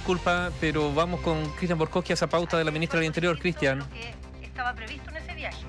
disculpa, pero vamos con Cristian Borkowski a esa pauta de la ministra del Interior. Cristian. Lo que estaba previsto en ese viaje.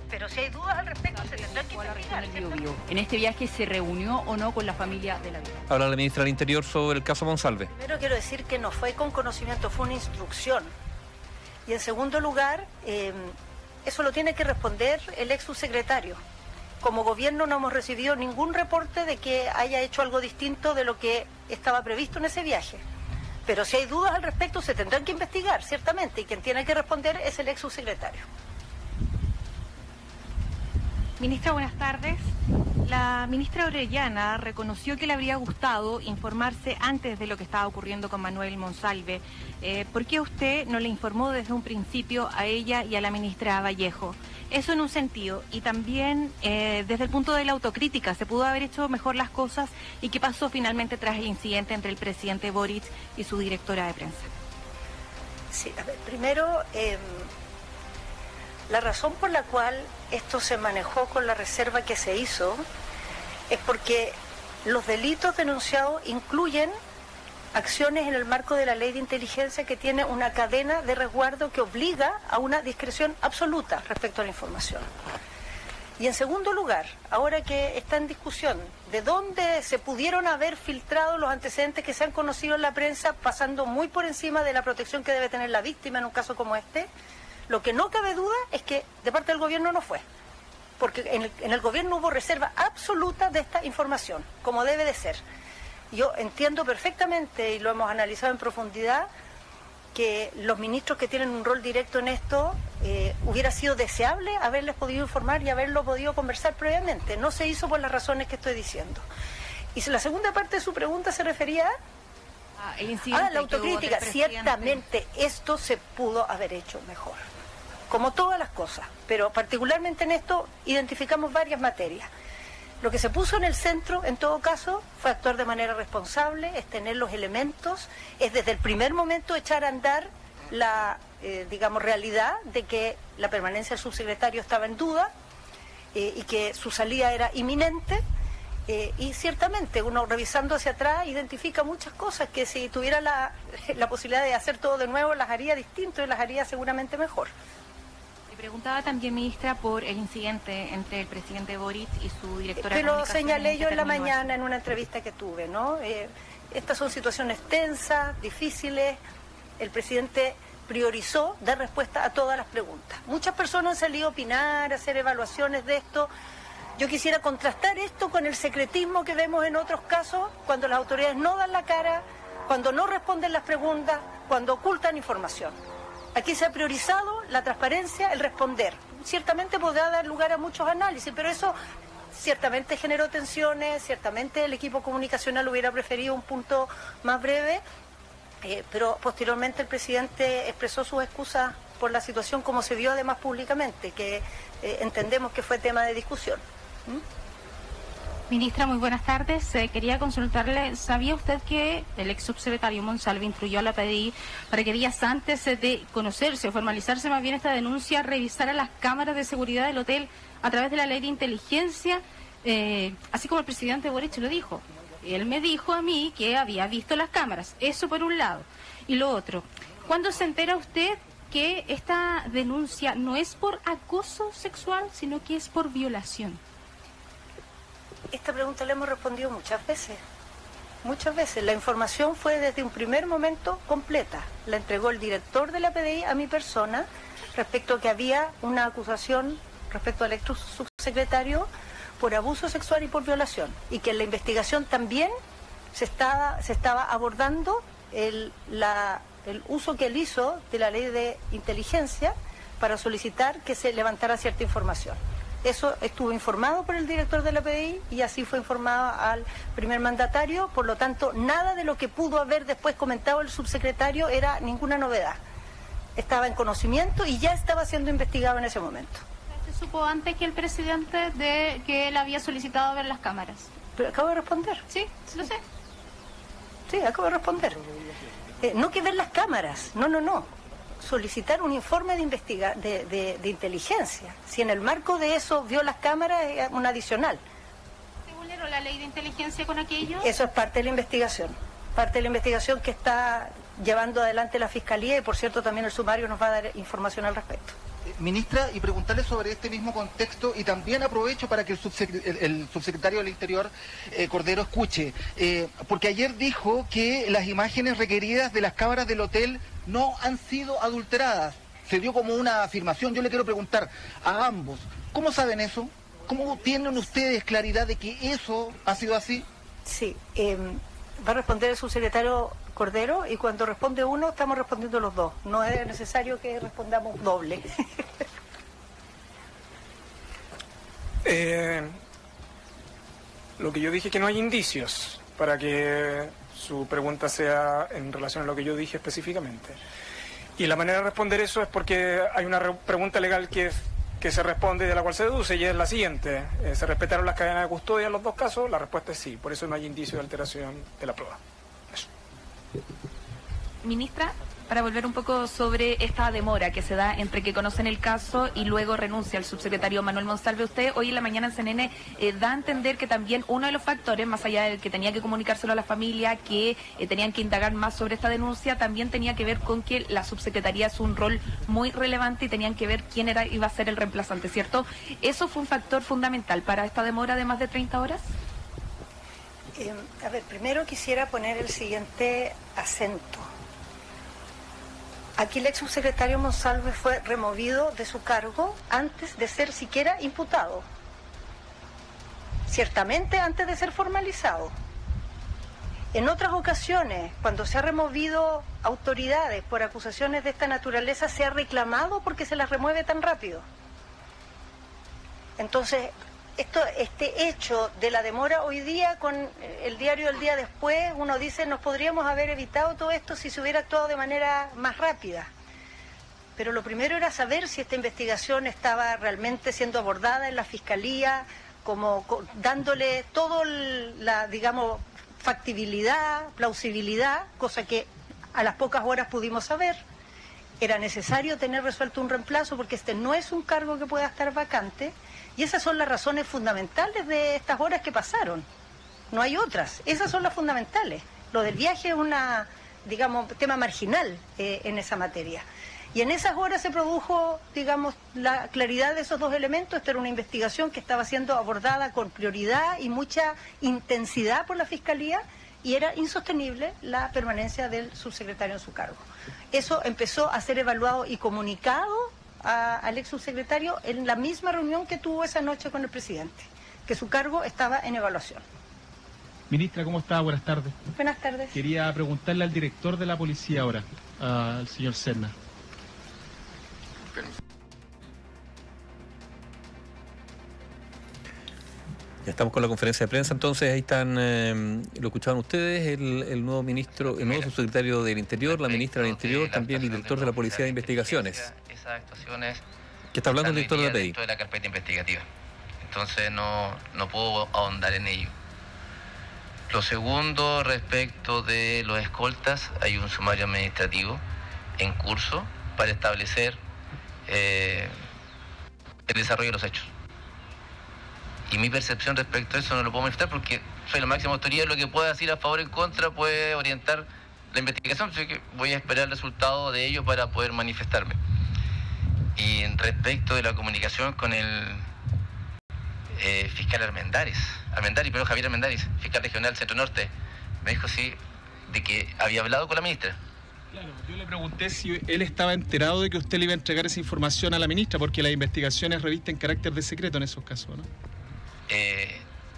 Pero si hay dudas al respecto, se tendrán que investigar. ¿En este viaje se reunió o no con la familia de la víctima? Habla la ministra del Interior sobre el caso Monsalve. Primero quiero decir que no fue con conocimiento, fue una instrucción. Y en segundo lugar, eso lo tiene que responder el ex subsecretario. Como gobierno no hemos recibido ningún reporte de que haya hecho algo distinto de lo que estaba previsto en ese viaje. Pero si hay dudas al respecto, se tendrán que investigar, ciertamente, y quien tiene que responder es el ex subsecretario. Ministra, buenas tardes. La ministra Orellana reconoció que le habría gustado informarse antes de lo que estaba ocurriendo con Manuel Monsalve. ¿Por qué usted no le informó desde un principio a ella y a la ministra Vallejo? Eso en un sentido. Y también desde el punto de la autocrítica, ¿se pudo haber hecho mejor las cosas? ¿Y qué pasó finalmente tras el incidente entre el presidente Boric y su directora de prensa? Sí, a ver, primero, la razón por la cual esto se manejó con la reserva que se hizo es porque los delitos denunciados incluyen acciones en el marco de la ley de inteligencia que tiene una cadena de resguardo que obliga a una discreción absoluta respecto a la información. Y en segundo lugar, ahora que está en discusión de dónde se pudieron haber filtrado los antecedentes que se han conocido en la prensa, pasando muy por encima de la protección que debe tener la víctima en un caso como este, lo que no cabe duda es que de parte del gobierno no fue, porque en el gobierno hubo reserva absoluta de esta información, como debe de ser. Yo entiendo perfectamente, y lo hemos analizado en profundidad, que los ministros que tienen un rol directo en esto, hubiera sido deseable haberles podido informar y haberlo podido conversar previamente. No se hizo por las razones que estoy diciendo. Y la segunda parte de su pregunta se refería a la autocrítica. Ciertamente esto se pudo haber hecho mejor, como todas las cosas, pero particularmente en esto identificamos varias materias. Lo que se puso en el centro, en todo caso, fue actuar de manera responsable, es tener los elementos, es desde el primer momento echar a andar la, realidad de que la permanencia del subsecretario estaba en duda y que su salida era inminente. Y ciertamente uno revisando hacia atrás identifica muchas cosas que si tuviera la posibilidad de hacer todo de nuevo las haría distinto y las haría seguramente mejor. Le preguntaba también, ministra, por el incidente entre el presidente Boric y su directora de Pero comunicaciones. lo señalé yo en la mañana en una entrevista que tuve, ¿no? Estas son situaciones tensas, difíciles. El presidente priorizó dar respuesta a todas las preguntas. Muchas personas han salido a opinar, a hacer evaluaciones de esto. Yo quisiera contrastar esto con el secretismo que vemos en otros casos, cuando las autoridades no dan la cara, cuando no responden las preguntas, cuando ocultan información. Aquí se ha priorizado la transparencia, el responder. Ciertamente podrá dar lugar a muchos análisis, pero eso ciertamente generó tensiones, ciertamente el equipo comunicacional hubiera preferido un punto más breve, pero posteriormente el presidente expresó sus excusas por la situación como se vio además públicamente, que entendemos que fue tema de discusión. Ministra, muy buenas tardes. Quería consultarle, ¿sabía usted que el ex subsecretario Monsalve instruyó a la PDI para que días antes de conocerse o formalizarse más bien esta denuncia, revisara las cámaras de seguridad del hotel a través de la ley de inteligencia, así como el presidente Boric lo dijo? Él me dijo a mí que había visto las cámaras, eso por un lado. Y lo otro, ¿cuándo se entera usted que esta denuncia no es por acoso sexual, sino que es por violación? Esta pregunta la hemos respondido muchas veces. Muchas veces. La información fue desde un primer momento completa. La entregó el director de la PDI a mi persona respecto a que había una acusación respecto al ex subsecretario por abuso sexual y por violación. Y que en la investigación también se estaba abordando el uso que él hizo de la ley de inteligencia para solicitar que se levantara cierta información. Eso estuvo informado por el director de la PDI y así fue informado al primer mandatario, por lo tanto, nada de lo que pudo haber después comentado el subsecretario era ninguna novedad. Estaba en conocimiento y ya estaba siendo investigado en ese momento. ¿Se supo antes que el presidente de que él había solicitado ver las cámaras? Pero acabo de responder. Sí, lo sé. Sí, acabo de responder. No que ver las cámaras, no. Solicitar un informe de inteligencia. Si en el marco de eso vio las cámaras, es un adicional. ¿Se vulneró la ley de inteligencia con aquello? Eso es parte de la investigación. Parte de la investigación que está llevando adelante la Fiscalía y, por cierto, también el sumario nos va a dar información al respecto. Ministra, y preguntarle sobre este mismo contexto, y también aprovecho para que el subsecretario del Interior, Cordero, escuche, porque ayer dijo que las imágenes requeridas de las cámaras del hotel no han sido adulteradas. Se dio como una afirmación. Yo le quiero preguntar a ambos, ¿cómo saben eso? ¿Cómo tienen ustedes claridad de que eso ha sido así? Sí, va a responder el subsecretario Cordero, y cuando responde uno, estamos respondiendo los dos. No es necesario que respondamos doble. Lo que yo dije es que no hay indicios para que su pregunta sea en relación a lo que yo dije específicamente. Y la manera de responder eso es porque hay una pregunta legal que se responde y de la cual se deduce, y es la siguiente: ¿se respetaron las cadenas de custodia en los dos casos? La respuesta es sí, por eso no hay indicio de alteración de la prueba. Eso. Ministra, para volver un poco sobre esta demora que se da entre que conocen el caso y luego renuncia el subsecretario Manuel Monsalve, usted hoy en la mañana en CNN da a entender que también uno de los factores, más allá del que tenía que comunicárselo a la familia, que tenían que indagar más sobre esta denuncia, también tenía que ver con que la subsecretaría es un rol muy relevante y tenían que ver quién iba a ser el reemplazante, ¿cierto? ¿Eso fue un factor fundamental para esta demora de más de 30 horas? A ver, primero quisiera poner el siguiente acento. Aquí el ex subsecretario Monsalve fue removido de su cargo antes de ser siquiera imputado. Ciertamente antes de ser formalizado. En otras ocasiones, cuando se ha removido autoridades por acusaciones de esta naturaleza, se ha reclamado porque se las remueve tan rápido. Entonces, este hecho de la demora hoy día, con el diario del día después, uno dice, nos podríamos haber evitado todo esto si se hubiera actuado de manera más rápida. Pero lo primero era saber si esta investigación estaba realmente siendo abordada en la Fiscalía, dándole todo la, digamos, factibilidad, plausibilidad, cosa que a las pocas horas pudimos saber. Era necesario tener resuelto un reemplazo porque este no es un cargo que pueda estar vacante. Y esas son las razones fundamentales de estas horas que pasaron. No hay otras. Esas son las fundamentales. Lo del viaje es un tema marginal en esa materia. Y en esas horas se produjo, digamos, la claridad de esos dos elementos. Esta era una investigación que estaba siendo abordada con prioridad y mucha intensidad por la Fiscalía, y era insostenible la permanencia del subsecretario en su cargo. Eso empezó a ser evaluado y comunicado al ex subsecretario en la misma reunión que tuvo esa noche con el presidente, que su cargo estaba en evaluación. Ministra, ¿cómo está? Buenas tardes. Buenas tardes. Quería preguntarle al director de la policía ahora, al señor Serna. Ya estamos con la conferencia de prensa, entonces ahí están, lo escuchaban ustedes, el nuevo ministro, el nuevo subsecretario del Interior, la ministra del Interior, también el director de la Policía de Investigaciones. Esas actuaciones que está hablando el director de la PDI. Dentro de la carpeta investigativa. Entonces no puedo ahondar en ello. Lo segundo, respecto de los escoltas, hay un sumario administrativo en curso para establecer el desarrollo de los hechos. Y mi percepción respecto a eso no lo puedo manifestar porque soy la máxima autoridad, lo que pueda decir a favor o en contra puede orientar la investigación, así que voy a esperar el resultado de ello para poder manifestarme. Y respecto de la comunicación con el fiscal Javier Armendáriz, fiscal regional Centro Norte, me dijo sí, de que había hablado con la ministra. Claro, yo le pregunté si él estaba enterado de que usted le iba a entregar esa información a la ministra, porque las investigaciones revisten carácter de secreto en esos casos, ¿no?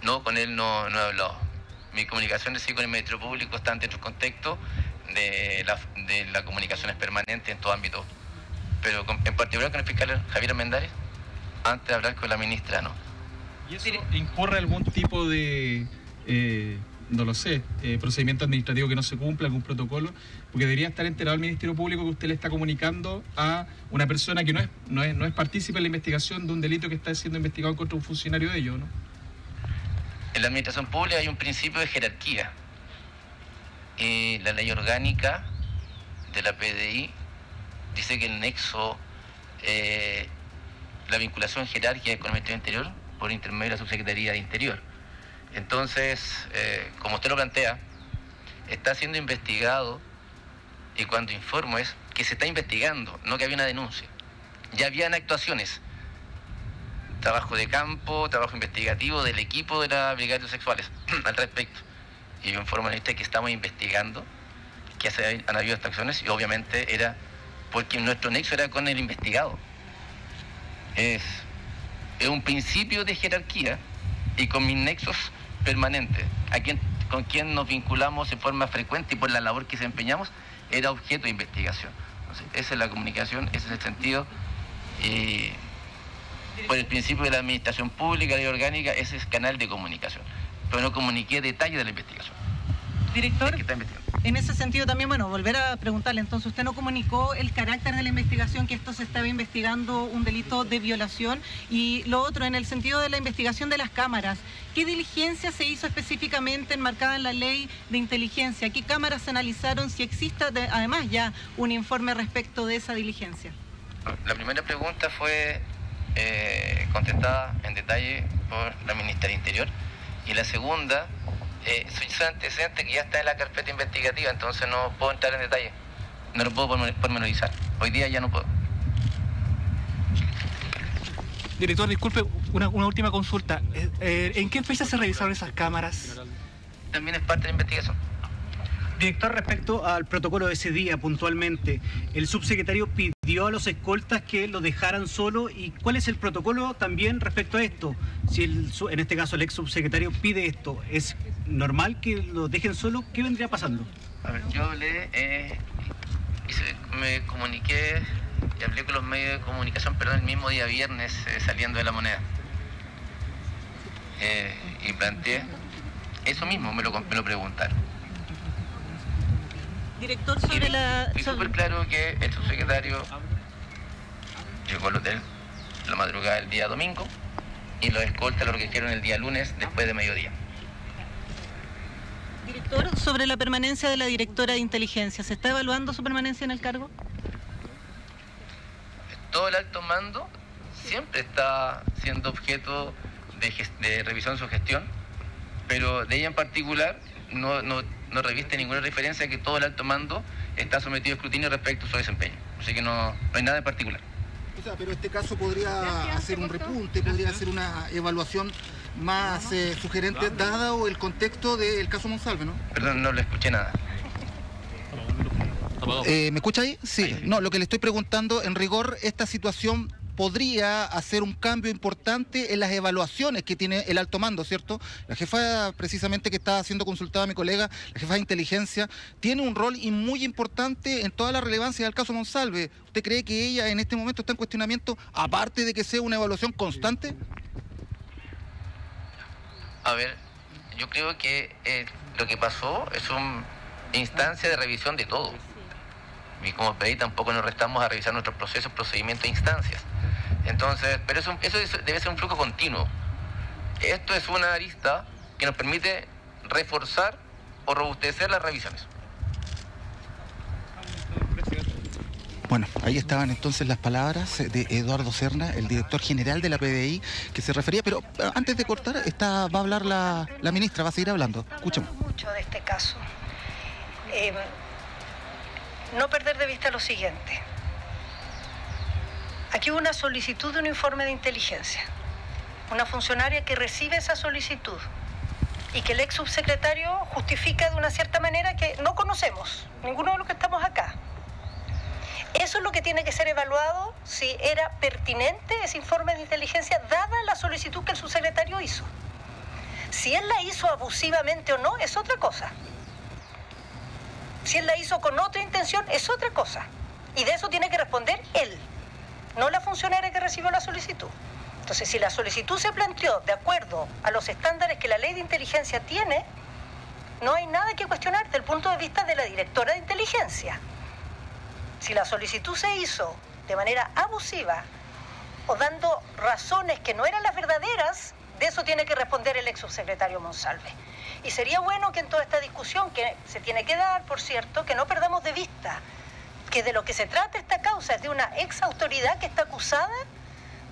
No, con él no he hablado. Mi comunicación sí con el Ministerio Público está dentro del contexto de la comunicación es permanente en todo ámbito. Pero en particular con el fiscal Javier Armendáriz, antes de hablar con la ministra, no. ¿Y eso incurre algún tipo de, no lo sé, procedimiento administrativo que no se cumpla, algún protocolo? Porque debería estar enterado el Ministerio Público que usted le está comunicando a una persona que no es partícipe en la investigación de un delito que está siendo investigado contra un funcionario de ellos, ¿no? En la administración pública hay un principio de jerarquía. La ley orgánica de la PDI dice que el nexo, la vinculación jerárquica con el Ministerio del Interior por intermedio de la Subsecretaría de Interior. Entonces, como usted lo plantea, está siendo investigado y cuando informo es que se está investigando, no que había una denuncia. Ya habían actuaciones, trabajo de campo, trabajo investigativo del equipo de las brigadas sexuales al respecto. Y yo informo a usted que estamos investigando, que han habido extracciones, y obviamente era porque nuestro nexo era con el investigado. Es un principio de jerarquía y con mis nexos permanentes, con quien nos vinculamos en forma frecuente y por la labor que desempeñamos, era objeto de investigación. Entonces, esa es la comunicación, ese es el sentido. Y por el principio de la administración pública, ley orgánica, ese es canal de comunicación. Pero no comuniqué detalles de la investigación. Director, en ese sentido también, bueno, volver a preguntarle, entonces usted no comunicó el carácter de la investigación, que esto se estaba investigando un delito de violación, y lo otro, en el sentido de la investigación de las cámaras, ¿qué diligencia se hizo específicamente enmarcada en la ley de inteligencia? ¿Qué cámaras se analizaron? Si existe además ya un informe respecto de esa diligencia. La primera pregunta fue contestada en detalle por la ministra del Interior, y la segunda, soy antecedente que ya está en la carpeta investigativa, entonces no puedo entrar en detalle, no lo puedo pormenorizar. Hoy día ya no puedo. Director, disculpe, una última consulta. ¿En qué fecha se revisaron esas cámaras? También es parte de la investigación. Director, respecto al protocolo de ese día puntualmente, el subsecretario pidió a los escoltas que lo dejaran solo, y ¿cuál es el protocolo también respecto a esto? Si en este caso el ex subsecretario pide esto, ¿es normal que lo dejen solo? ¿Qué vendría pasando? A ver, yo hablé me comuniqué y hablé con los medios de comunicación, el mismo día viernes saliendo de La Moneda, y planteé eso mismo, me lo preguntaron. Director, sobre la... Fui súper claro que el subsecretario llegó al hotel la madrugada del día domingo y los escoltas lo recogieron el día lunes después de mediodía. Director, sobre la permanencia de la directora de inteligencia, ¿se está evaluando su permanencia en el cargo? Todo el alto mando siempre está siendo objeto de revisión de su gestión, pero de ella en particular no reviste ninguna referencia a que todo el alto mando está sometido a escrutinio respecto a su desempeño. Así que no hay nada en particular. O sea, pero este caso podría hacer un repunte, podría hacer una evaluación más sugerente, dado el contexto del caso Monsalve, ¿no? Perdón, no le escuché nada. ¿Me escucha ahí? Sí. No, lo que le estoy preguntando, en rigor, esta situación podría hacer un cambio importante en las evaluaciones que tiene el alto mando, ¿cierto? La jefa, precisamente, que está siendo consultada mi colega, la jefa de inteligencia, tiene un rol muy importante en toda la relevancia del caso Monsalve. ¿Usted cree que ella en este momento está en cuestionamiento, aparte de que sea una evaluación constante? A ver, yo creo que lo que pasó es una instancia de revisión de todo. Y como PDI tampoco nos restamos a revisar nuestros procesos, procedimientos e instancias. Entonces, pero eso debe ser un flujo continuo. Esto es una arista que nos permite reforzar o robustecer las revisiones. Bueno, ahí estaban entonces las palabras de Eduardo Serna, el director general de la PDI, que se refería, pero antes de cortar, va a hablar la ministra, va a seguir hablando. Escuchemos. Mucho de este caso. No perder de vista lo siguiente. Aquí hubo una solicitud de un informe de inteligencia. Una funcionaria que recibe esa solicitud y que el ex subsecretario justifica de una cierta manera que no conocemos, ninguno de los que estamos acá. Eso es lo que tiene que ser evaluado, si era pertinente ese informe de inteligencia dada la solicitud que el subsecretario hizo. Si él la hizo abusivamente o no, es otra cosa. Si él la hizo con otra intención, es otra cosa. Y de eso tiene que responder él, no la funcionaria que recibió la solicitud. Entonces, si la solicitud se planteó de acuerdo a los estándares que la ley de inteligencia tiene, no hay nada que cuestionar desde el punto de vista de la directora de inteligencia. Si la solicitud se hizo de manera abusiva o dando razones que no eran las verdaderas, de eso tiene que responder el ex subsecretario Monsalve. Y sería bueno que en toda esta discusión, que se tiene que dar, por cierto, que no perdamos de vista que de lo que se trata esta causa es de una ex autoridad que está acusada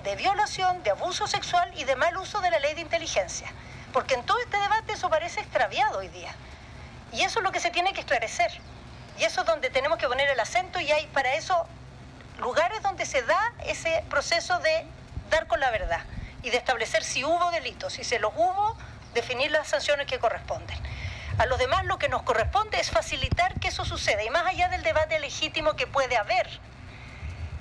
de violación, de abuso sexual y de mal uso de la ley de inteligencia. Porque en todo este debate eso parece extraviado hoy día. Y eso es lo que se tiene que esclarecer. Y eso es donde tenemos que poner el acento, y hay para eso lugares donde se da ese proceso de dar con la verdad y de establecer si hubo delitos, si se los hubo, definir las sanciones que corresponden. A los demás lo que nos corresponde es facilitar que eso suceda, y más allá del debate legítimo que puede haber,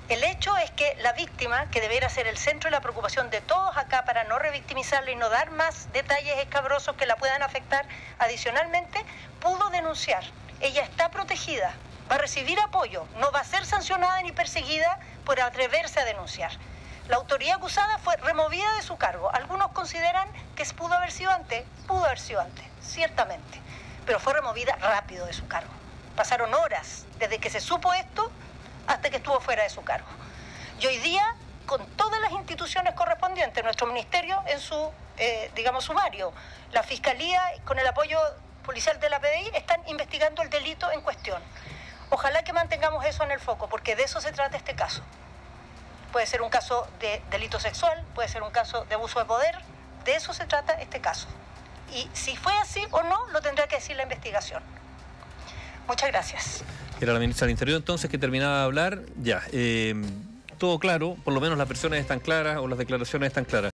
el hecho es que la víctima, que debiera ser el centro de la preocupación de todos acá para no revictimizarla y no dar más detalles escabrosos que la puedan afectar adicionalmente, pudo denunciar. Ella está protegida, va a recibir apoyo, no va a ser sancionada ni perseguida por atreverse a denunciar. La autoridad acusada fue removida de su cargo. Algunos consideran que pudo haber sido antes, ciertamente, pero fue removida rápido de su cargo. Pasaron horas desde que se supo esto hasta que estuvo fuera de su cargo. Y hoy día, con todas las instituciones correspondientes, nuestro ministerio en su, sumario, la Fiscalía con el apoyo policial de la PDI están investigando el delito en cuestión. Ojalá que mantengamos eso en el foco, porque de eso se trata este caso. Puede ser un caso de delito sexual, puede ser un caso de abuso de poder, de eso se trata este caso. Y si fue así o no, lo tendrá que decir la investigación. Muchas gracias. Era la ministra del Interior entonces que terminaba de hablar. Ya, todo claro, por lo menos las versiones están claras o las declaraciones están claras.